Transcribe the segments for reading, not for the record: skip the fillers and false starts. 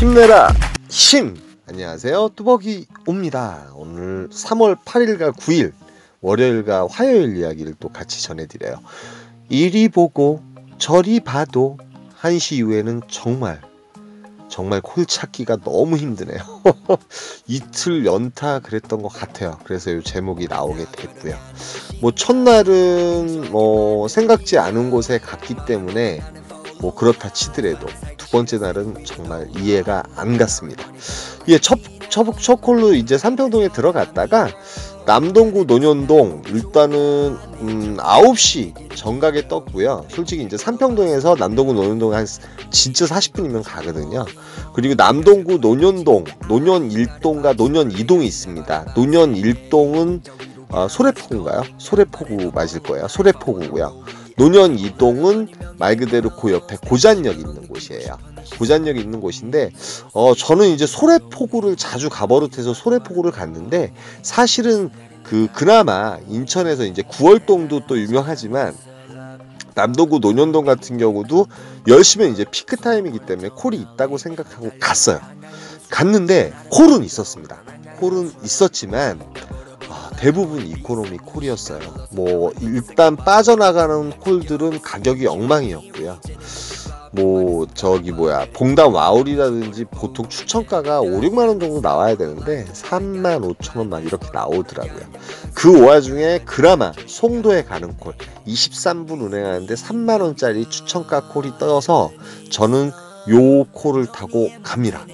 힘내라 힘! 안녕하세요, 뚜벅이 옵니다. 오늘 3월 8일과 9일 월요일과 화요일 이야기를 또 같이 전해드려요. 이리 보고 저리 봐도 1시 이후에는 정말 콜 찾기가 너무 힘드네요. 이틀 연타 그랬던 것 같아요. 그래서 이 제목이 나오게 됐고요. 뭐 첫날은 생각지 않은 곳에 갔기 때문에 뭐 그렇다 치더라도 두 번째 날은 정말 이해가 안 갔습니다. 예, 첫 콜로 이제 삼평동에 들어갔다가 남동구 논현동 일단은 9시 정각에 떴고요. 솔직히 이제 삼평동에서 남동구 논현동 한 진짜 40분이면 가거든요. 그리고 남동구 논현동, 논현 1동과 논현 2동이 있습니다. 논현 1동은 소래포구인가요? 소래포구 맞을 거예요. 소래포구고요. 논현 2동은 말 그대로 그 옆에 고잔역이 있는 곳이에요. 고잔역이 있는 곳인데 저는 이제 소래포구를 자주 가버릇해서 소래포구를 갔는데, 사실은 그나마 인천에서 이제 구월동도 또 유명하지만 남동구 논현동 같은 경우도 10시면 이제 피크 타임이기 때문에 콜이 있다고 생각하고 갔는데 콜은 있었습니다. 콜은 있었지만 대부분 이코노미 콜이었어요. 뭐 일단 빠져나가는 콜들은 가격이 엉망이었고요. 뭐 봉담 와울이라든지 보통 추천가가 5, 6만원 정도 나와야 되는데 35,000원 막 이렇게 나오더라고요. 그 와중에 그나마 송도에 가는 콜 23분 운행하는데 3만원짜리 추천가 콜이 떠서 저는 요 콜을 타고 갑니다.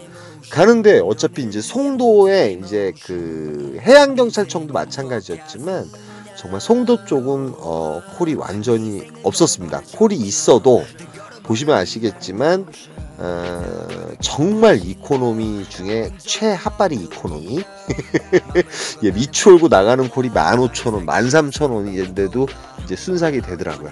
가는데 어차피 이제 송도에 이제 그 해양경찰청도 마찬가지였지만 정말 송도 쪽은 콜이 완전히 없었습니다. 콜이 있어도 보시면 아시겠지만 정말 이코노미 중에 최하빠리 이코노미. 예, 미추홀고 나가는 콜이 15,000원, 13,000원인데도 이제 순삭이 되더라고요.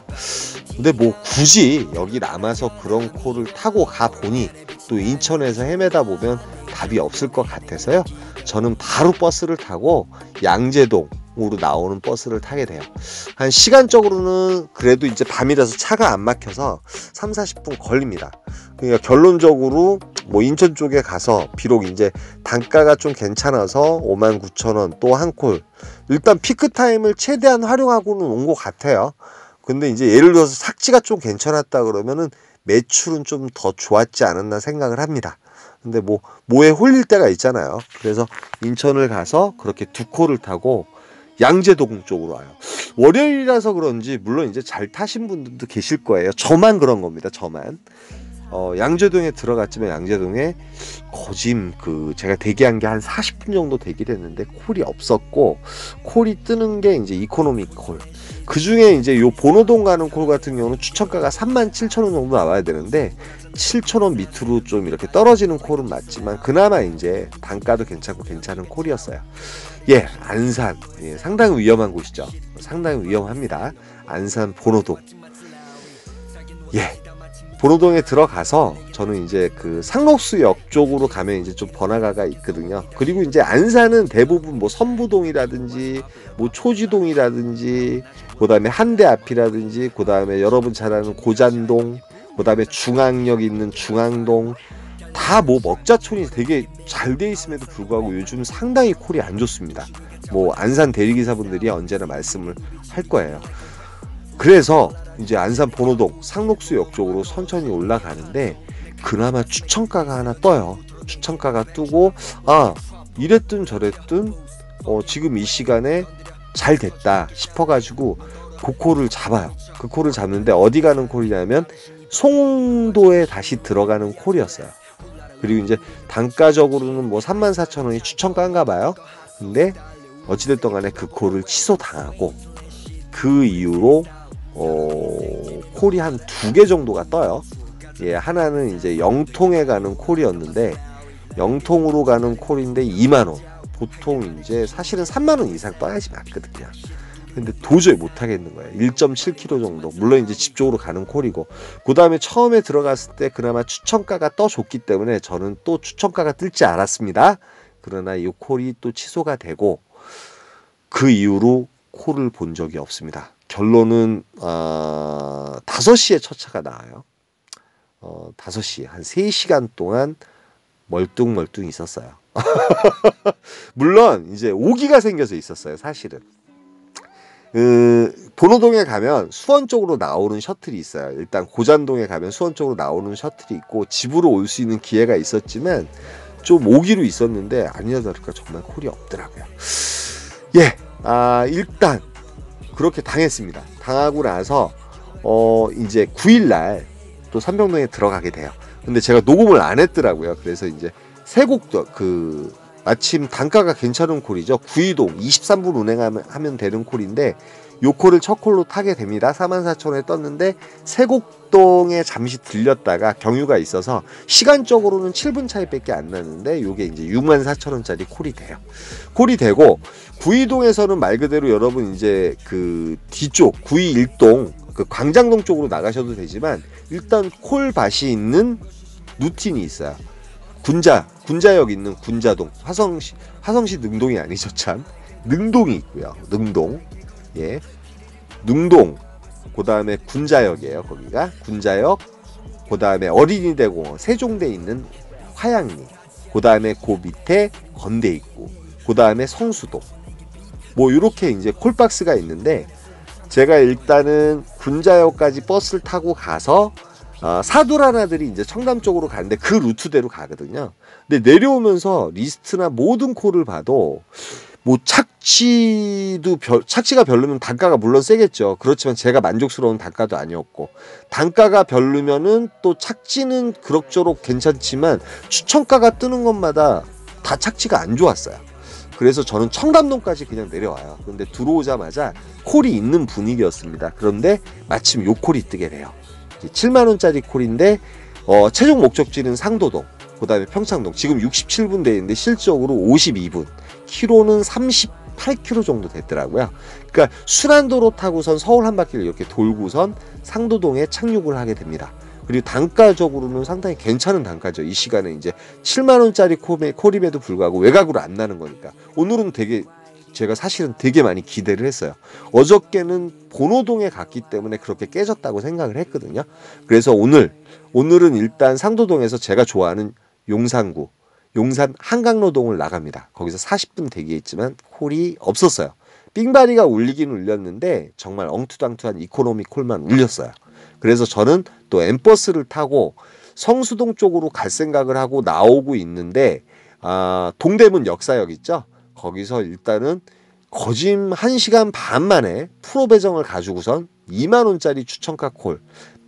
근데 뭐 굳이 여기 남아서 그런 콜을 타고 가 보니 또 인천에서 헤매다 보면 답이 없을 것 같아서요. 저는 바로 버스를 타고 양재동으로 나오는 버스를 타게 돼요. 한 시간적으로는 그래도 이제 밤이라서 차가 안 막혀서 3, 40분 걸립니다. 그러니까 결론적으로 뭐 인천 쪽에 가서 비록 이제 단가가 좀 괜찮아서 59,000원 또 한 콜, 일단 피크 타임을 최대한 활용하고는 온 것 같아요. 근데 이제 예를 들어서 삭지가 좀 괜찮았다 그러면은 매출은 좀 더 좋았지 않았나 생각을 합니다. 근데 뭐에 홀릴 때가 있잖아요. 그래서 인천을 가서 그렇게 두 콜을 타고 양재동 쪽으로 와요. 월요일이라서 그런지 물론 이제 잘 타신 분들도 계실 거예요. 저만 그런 겁니다. 저만. 양재동에 들어갔지만 양재동에 거짐 제가 대기한 게 한 40분 정도 대기를 했는데 콜이 없었고, 콜이 뜨는 게 이제 이코노미 콜. 그 중에 이제 요 본호동 가는 콜 같은 경우는 추천가가 37,000원 정도 나와야 되는데 7,000원 밑으로 좀 이렇게 떨어지는 콜은 맞지만 그나마 이제 단가도 괜찮은 콜이었어요. 예, 안산. 예, 상당히 위험한 곳이죠. 상당히 위험합니다. 안산 본호동. 예. 본호동에 들어가서 저는 이제 그 상록수역 쪽으로 가면 이제 좀 번화가가 있거든요. 그리고 이제 안산은 대부분 뭐 선부동이라든지 뭐 초지동이라든지 그다음에 한대 앞이라든지 그다음에 여러분 잘 아는 고잔동, 그다음에 중앙역 있는 중앙동, 다 뭐 먹자촌이 되게 잘 돼 있음에도 불구하고 요즘 상당히 콜이 안 좋습니다. 뭐 안산 대리기사분들이 언제나 말씀을 할 거예요. 그래서 이제 안산 본호동 상록수역 쪽으로 천천히 올라가는데 그나마 추천가가 하나 떠요. 추천가가 뜨고 이랬든 저랬든 지금 이 시간에 잘 됐다 싶어가지고 그 콜을 잡아요. 그 콜을 잡는데 어디 가는 콜이냐면 송도에 다시 들어가는 콜이었어요. 그리고 이제 단가적으로는 뭐 34,000원이 추천가인가 봐요. 근데 어찌됐든 간에 그 콜을 취소당하고 그 이후로 콜이 한 2개 정도가 떠요. 예, 하나는 이제 영통에 가는 콜이었는데 영통으로 가는 콜인데 2만원. 보통 이제 사실은 3만원 이상 떠야지 맞거든요. 근데 도저히 못 하겠는 거예요. 1.7km 정도. 물론 이제 집 쪽으로 가는 콜이고. 그 다음에 처음에 들어갔을 때 그나마 추천가가 떠줬기 때문에 저는 또 추천가가 뜰지 알았습니다. 그러나 이 콜이 또 취소가 되고 그 이후로 콜을 본 적이 없습니다. 결론은 5시에 첫 차가 나와요. 5시 한 3시간 동안 멀뚱멀뚱 있었어요. 물론 이제 오기가 생겨서 있었어요. 사실은 본호동에 가면 수원 쪽으로 나오는 셔틀이 있어요. 일단 고잔동에 가면 수원 쪽으로 나오는 셔틀이 있고 집으로 올 수 있는 기회가 있었지만 좀 오기로 있었는데 아니나 다를까 정말 콜이 없더라고요. 예, 일단 그렇게 당했습니다. 당하고 나서 이제 9일날 또 삼병동에 들어가게 돼요. 근데 제가 녹음을 안 했더라고요. 그래서 이제 세 곡도 마침 단가가 괜찮은 콜이죠. 구이동 23분 운행하면 되는 콜인데 요 콜을 첫 콜로 타게 됩니다. 44,000원에 떴는데 세곡동에 잠시 들렸다가 경유가 있어서 시간적으로는 7분 차이밖에 안 나는데 요게 이제 64,000원짜리 콜이 돼요. 콜이 되고 구이동에서는 말 그대로 여러분 이제 그 뒤쪽 구이 1동 그 광장동 쪽으로 나가셔도 되지만 일단 콜밭이 있는 루틴이 있어요. 군자역 있는 군자동, 화성시 능동이 아니죠, 참. 능동이 있고요. 능동. 예. 능동. 그다음에 군자역이에요, 거기가. 군자역. 그다음에 어린이대공원, 세종대에 있는 화양리. 그다음에 그 밑에 건대 있고. 그다음에 성수동. 뭐 요렇게 이제 콜박스가 있는데 제가 일단은 군자역까지 버스를 타고 가서 사두라나들이 이제 청담 쪽으로 가는데 그 루트대로 가거든요. 근데 내려오면서 리스트나 모든 콜을 봐도 뭐 착지가 별로면 단가가 물론 세겠죠. 그렇지만 제가 만족스러운 단가도 아니었고 단가가 별로면은 또 착지는 그럭저럭 괜찮지만 추천가가 뜨는 것마다 다 착지가 안 좋았어요. 그래서 저는 청담동까지 그냥 내려와요. 그런데 들어오자마자 콜이 있는 분위기였습니다. 그런데 마침 요 콜이 뜨게 돼요. 7만원짜리 콜인데 최종 목적지는 상도동, 그 다음에 평창동. 지금 67분 돼 있는데 실적으로 52분, 키로는 38km 정도 됐더라고요. 그러니까 순환도로 타고선 서울 한 바퀴를 이렇게 돌고선 상도동에 착륙을 하게 됩니다. 그리고 단가적으로는 상당히 괜찮은 단가죠. 이 시간에 이제 7만원짜리 콜임에도 불구하고 외곽으로 안 나는 거니까 오늘은 제가 사실은 되게 많이 기대를 했어요. 어저께는 본호동에 갔기 때문에 그렇게 깨졌다고 생각을 했거든요. 그래서 오늘은 일단 상도동에서 제가 좋아하는 용산구, 용산 한강로동을 나갑니다. 거기서 40분 대기했지만 콜이 없었어요. 삥바리가 울리긴 울렸는데 정말 엉투당투한 이코노미 콜만 울렸어요. 그래서 저는 또 엠버스를 타고 성수동 쪽으로 갈 생각을 하고 나오고 있는데 동대문 역사역 있죠? 거기서 일단은 거짐 1시간 반 만에 프로 배정을 가지고선 2만원짜리 추천가 콜.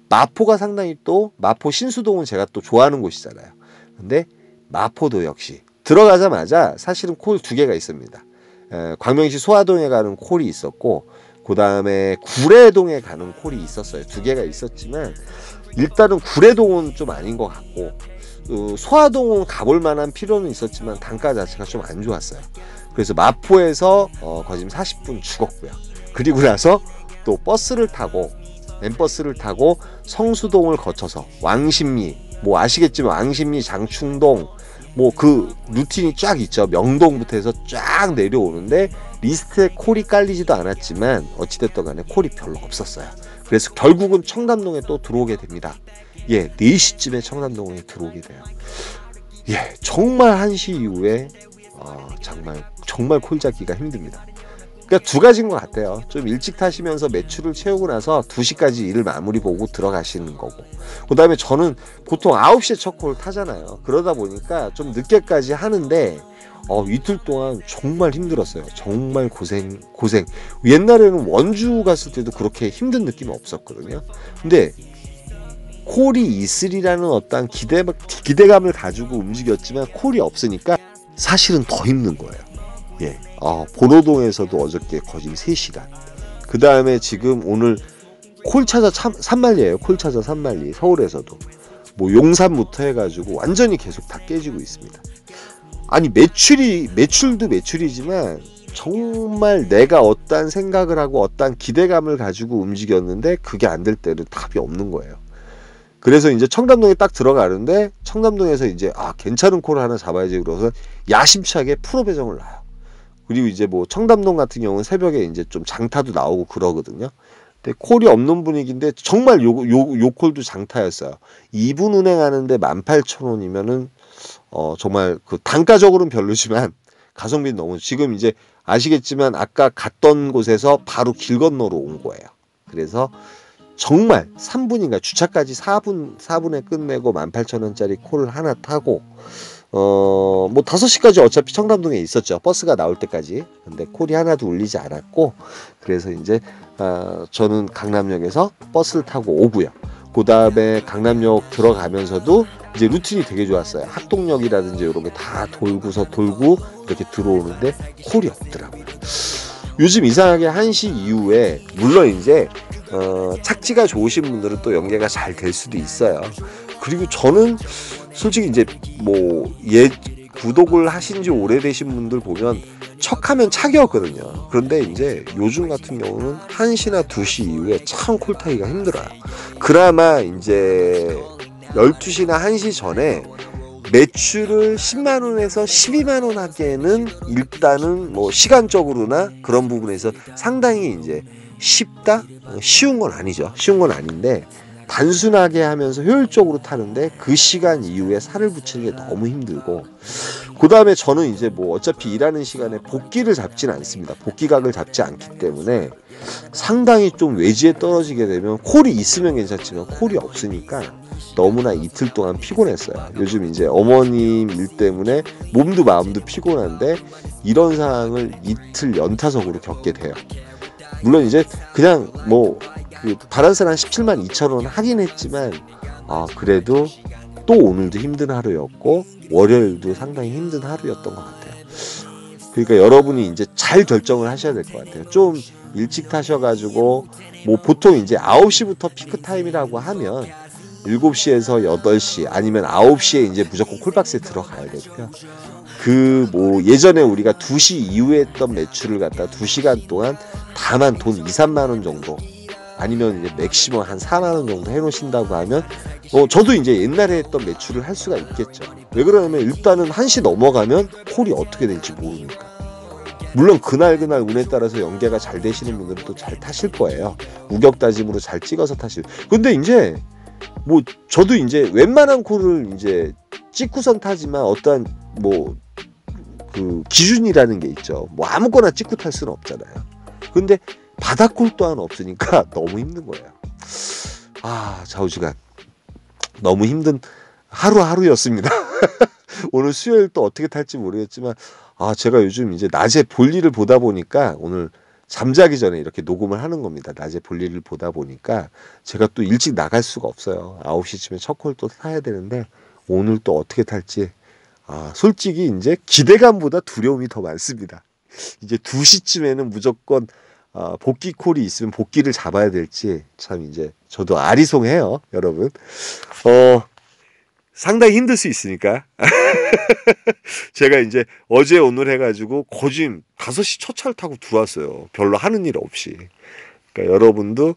마포가 상당히 또 마포 신수동은 제가 또 좋아하는 곳이잖아요. 근데 마포도 역시 들어가자마자 사실은 콜 2개가 있습니다. 광명시 소화동에 가는 콜이 있었고 그 다음에 구례동에 가는 콜이 있었어요. 2개가 있었지만 일단은 구례동은 좀 아닌 것 같고 소화동은 가볼 만한 필요는 있었지만 단가 자체가 좀 안 좋았어요. 그래서 마포에서 거짐 40분 죽었고요. 그리고 나서 또 엠버스를 타고 성수동을 거쳐서 왕십리, 뭐 아시겠지만 왕십리, 장충동 뭐 그 루틴이 쫙 있죠. 명동부터 해서 쫙 내려오는데 리스트에 콜이 깔리지도 않았지만 어찌됐든 간에 콜이 별로 없었어요. 그래서 결국은 청담동에 또 들어오게 됩니다. 예, 4시쯤에 청담동에 들어오게 돼요. 예, 정말 1시 이후에 정말 콜 잡기가 힘듭니다. 그러니까 2가지인 것 같아요. 좀 일찍 타시면서 매출을 채우고 나서 2시까지 일을 마무리 보고 들어가시는 거고, 그 다음에 저는 보통 9시에 첫 콜 타잖아요. 그러다 보니까 좀 늦게까지 하는데 이틀 동안 정말 힘들었어요. 정말 고생. 옛날에는 원주 갔을 때도 그렇게 힘든 느낌은 없었거든요. 근데 콜이 있으리라는 어떤 기대감을 가지고 움직였지만 콜이 없으니까 사실은 더 힘든 거예요. 예. 본호동에서도 어저께 거진 3시간. 그 다음에 지금 오늘 콜차저 산만리예요. 콜차저 산만리. 서울에서도. 뭐 용산부터 해가지고 완전히 계속 다 깨지고 있습니다. 아니 매출도 매출이지만 정말 내가 어떠한 생각을 하고 어떠한 기대감을 가지고 움직였는데 그게 안 될 때는 답이 없는 거예요. 그래서 이제 청담동에 딱 들어가는데 청담동에서 이제 괜찮은 콜을 하나 잡아야지 그래서 야심차게 프로 배정을 놔요. 그리고 이제 뭐 청담동 같은 경우는 새벽에 이제 좀 장타도 나오고 그러거든요. 근데 콜이 없는 분위기인데 정말 요 콜도 장타였어요. 2분 운행하는데 18,000원이면은 정말 그 단가적으로는 별로지만 가성비는 너무, 지금 이제 아시겠지만 아까 갔던 곳에서 바로 길 건너로 온 거예요. 그래서 정말 3분인가, 주차까지 4분에 끝내고 18,000원짜리 콜을 하나 타고, 뭐 5시까지 어차피 청담동에 있었죠. 버스가 나올 때까지. 근데 콜이 하나도 울리지 않았고, 그래서 이제 저는 강남역에서 버스를 타고 오고요. 그 다음에 강남역 들어가면서도 이제 루틴이 되게 좋았어요. 학동역이라든지 이런 게 다 돌고 이렇게 들어오는데 콜이 없더라고요. 요즘 이상하게 1시 이후에, 물론 이제 착지가 좋으신 분들은 또 연계가 잘 될 수도 있어요. 그리고 저는 솔직히 이제 뭐 구독을 하신 지 오래되신 분들 보면 척하면 착이었거든요. 그런데 이제 요즘 같은 경우는 1시나 2시 이후에 참 콜 타기가 힘들어요. 그나마 이제 12시나 1시 전에 매출을 10만원에서 12만원 하기에는 일단은 뭐 시간적으로나 그런 부분에서 상당히 이제 쉽다? 쉬운 건 아니죠. 쉬운 건 아닌데 단순하게 하면서 효율적으로 타는데 그 시간 이후에 살을 붙이는 게 너무 힘들고, 그 다음에 저는 이제 뭐 어차피 일하는 시간에 복귀를 잡지는 않습니다. 복귀각을 잡지 않기 때문에 상당히 좀 외지에 떨어지게 되면 콜이 있으면 괜찮지만 콜이 없으니까 너무나 이틀 동안 피곤했어요. 요즘 이제 어머님 일 때문에 몸도 마음도 피곤한데 이런 상황을 이틀 연타석으로 겪게 돼요. 물론 이제 그냥 뭐 그 바란스는 한 17만 2천 원 하긴 했지만 그래도 또 오늘도 힘든 하루였고 월요일도 상당히 힘든 하루였던 것 같아요. 그러니까 여러분이 이제 잘 결정을 하셔야 될 것 같아요. 좀 일찍 타셔가지고 뭐 보통 이제 9시부터 피크 타임이라고 하면 7시에서 8시 아니면 9시에 이제 무조건 콜박스에 들어가야 되고요. 그 뭐 예전에 우리가 2시 이후에 했던 매출을 갖다 2시간 동안 다만 돈 2, 3만 원 정도 아니면 이제 맥시멈 한 4만 원 정도 해놓으신다고 하면 저도 이제 옛날에 했던 매출을 할 수가 있겠죠. 왜 그러냐면 일단은 1시 넘어가면 콜이 어떻게 될지 모르니까. 물론 그날 운에 따라서 연계가 잘 되시는 분들은 또 잘 타실 거예요. 우격다짐으로 잘 찍어서 타실. 근데 이제 뭐 저도 이제 웬만한 콜을 이제 찍고선 타지만 어떠한 뭐 그 기준이라는 게 있죠. 뭐 아무거나 찍고 탈 수는 없잖아요. 근데 바다콜 또한 없으니까 너무 힘든 거예요. 좌우지간 너무 힘든 하루하루였습니다. 오늘 수요일 또 어떻게 탈지 모르겠지만 제가 요즘 이제 낮에 볼일을 보다 보니까 오늘 잠자기 전에 이렇게 녹음을 하는 겁니다. 낮에 볼일을 보다 보니까 제가 또 일찍 나갈 수가 없어요. 9시쯤에 첫 콜 또 타야 되는데 오늘 또 어떻게 탈지 솔직히 이제 기대감보다 두려움이 더 많습니다. 이제 2시쯤에는 무조건 복귀 콜이 있으면 복귀를 잡아야 될지 참 이제 저도 아리송해요, 여러분. 상당히 힘들 수 있으니까. 제가 이제 어제 오늘 해가지고 거진 5시 첫 차를 타고 들어왔어요. 별로 하는 일 없이. 그러니까 여러분도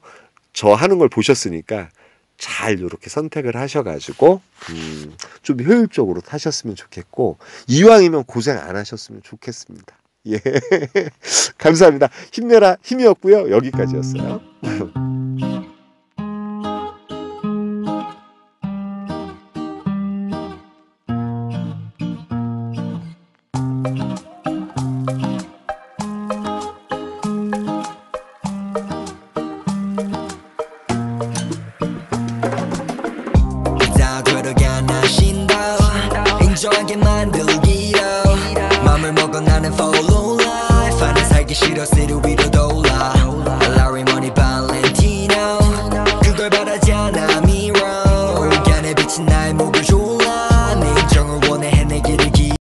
저 하는 걸 보셨으니까 잘 이렇게 선택을 하셔가지고 좀 효율적으로 타셨으면 좋겠고 이왕이면 고생 안 하셨으면 좋겠습니다. 예, 감사합니다. 힘내라 힘이었고요. 여기까지였어요. 인정하게 만들기로 맘을 먹어 나는 follow life 하는 살기 싫어 시루 위로